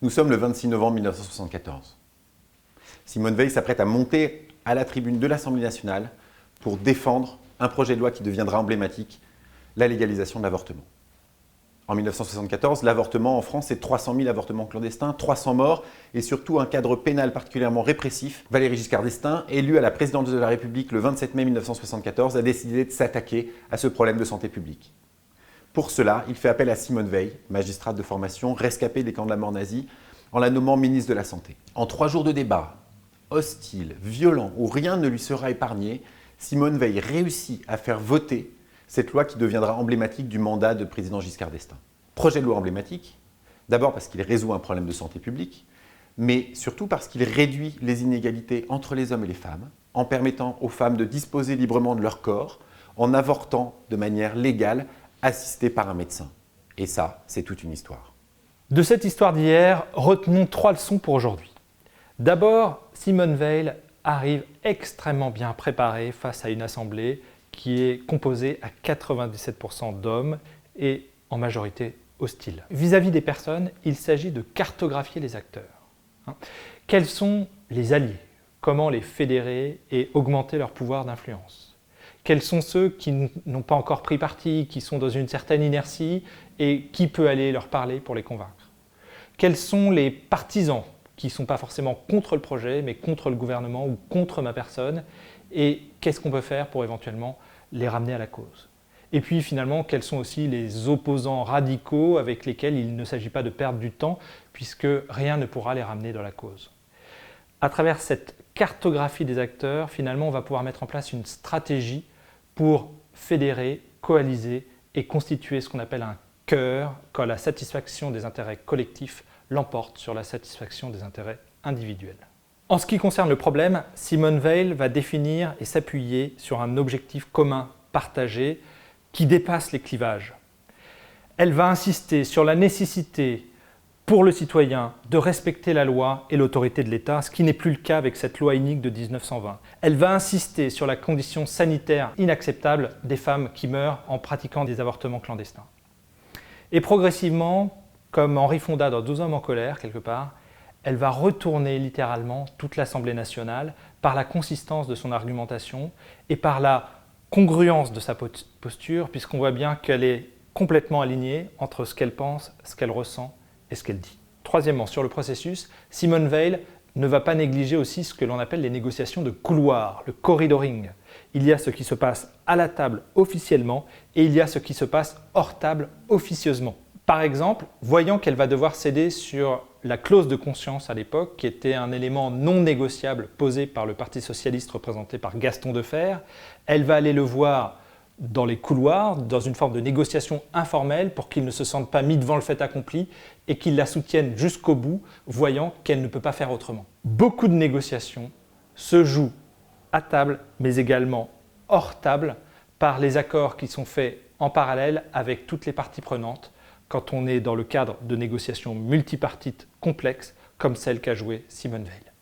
Nous sommes le 26 novembre 1974. Simone Veil s'apprête à monter à la tribune de l'Assemblée nationale pour défendre un projet de loi qui deviendra emblématique, la légalisation de l'avortement. En 1974, l'avortement en France, c'est 300 000 avortements clandestins, 300 morts et surtout un cadre pénal particulièrement répressif. Valéry Giscard d'Estaing, élu à la présidence de la République le 27 mai 1974, a décidé de s'attaquer à ce problème de santé publique. Pour cela, il fait appel à Simone Veil, magistrate de formation, rescapée des camps de la mort nazie, en la nommant ministre de la Santé. En 3 jours de débat, hostile, violent, où rien ne lui sera épargné, Simone Veil réussit à faire voter cette loi qui deviendra emblématique du mandat de président Giscard d'Estaing. Projet de loi emblématique, d'abord parce qu'il résout un problème de santé publique, mais surtout parce qu'il réduit les inégalités entre les hommes et les femmes, en permettant aux femmes de disposer librement de leur corps, en avortant de manière légale, assistée par un médecin. Et ça, c'est toute une histoire. De cette histoire d'hier, retenons 3 leçons pour aujourd'hui. D'abord, Simone Veil arrive extrêmement bien préparée face à une assemblée qui est composée à 97% d'hommes et en majorité hostile. Vis-à-vis des personnes, il s'agit de cartographier les acteurs. Quels sont les alliés? Comment les fédérer et augmenter leur pouvoir d'influence? Quels sont ceux qui n'ont pas encore pris parti, qui sont dans une certaine inertie et qui peut aller leur parler pour les convaincre? Quels sont les partisans qui ne sont pas forcément contre le projet, mais contre le gouvernement ou contre ma personne? Et qu'est-ce qu'on peut faire pour éventuellement les ramener à la cause? Et puis finalement, quels sont aussi les opposants radicaux avec lesquels il ne s'agit pas de perdre du temps, puisque rien ne pourra les ramener dans la cause. À travers cette cartographie des acteurs, finalement, on va pouvoir mettre en place une stratégie pour fédérer, coaliser et constituer ce qu'on appelle un cœur, quand la satisfaction des intérêts collectifs l'emporte sur la satisfaction des intérêts individuels. En ce qui concerne le problème, Simone Veil va définir et s'appuyer sur un objectif commun, partagé, qui dépasse les clivages. Elle va insister sur la nécessité pour le citoyen de respecter la loi et l'autorité de l'État, ce qui n'est plus le cas avec cette loi inique de 1920. Elle va insister sur la condition sanitaire inacceptable des femmes qui meurent en pratiquant des avortements clandestins. Et progressivement, comme Henri Fonda dans 12 hommes en colère, quelque part, elle va retourner littéralement toute l'Assemblée nationale par la consistance de son argumentation et par la congruence de sa posture, puisqu'on voit bien qu'elle est complètement alignée entre ce qu'elle pense, ce qu'elle ressent et ce qu'elle dit. Troisièmement, sur le processus, Simone Veil ne va pas négliger aussi ce que l'on appelle les négociations de couloir, le corridoring. Il y a ce qui se passe à la table officiellement et il y a ce qui se passe hors table officieusement. Par exemple, voyant qu'elle va devoir céder sur la clause de conscience à l'époque, qui était un élément non négociable posé par le Parti socialiste représenté par Gaston Defferre, elle va aller le voir dans les couloirs, dans une forme de négociation informelle pour qu'il ne se sente pas mis devant le fait accompli et qu'il la soutienne jusqu'au bout, voyant qu'elle ne peut pas faire autrement. Beaucoup de négociations se jouent à table, mais également hors table, par les accords qui sont faits en parallèle avec toutes les parties prenantes, quand on est dans le cadre de négociations multipartites complexes comme celle qu'a jouée Simone Veil.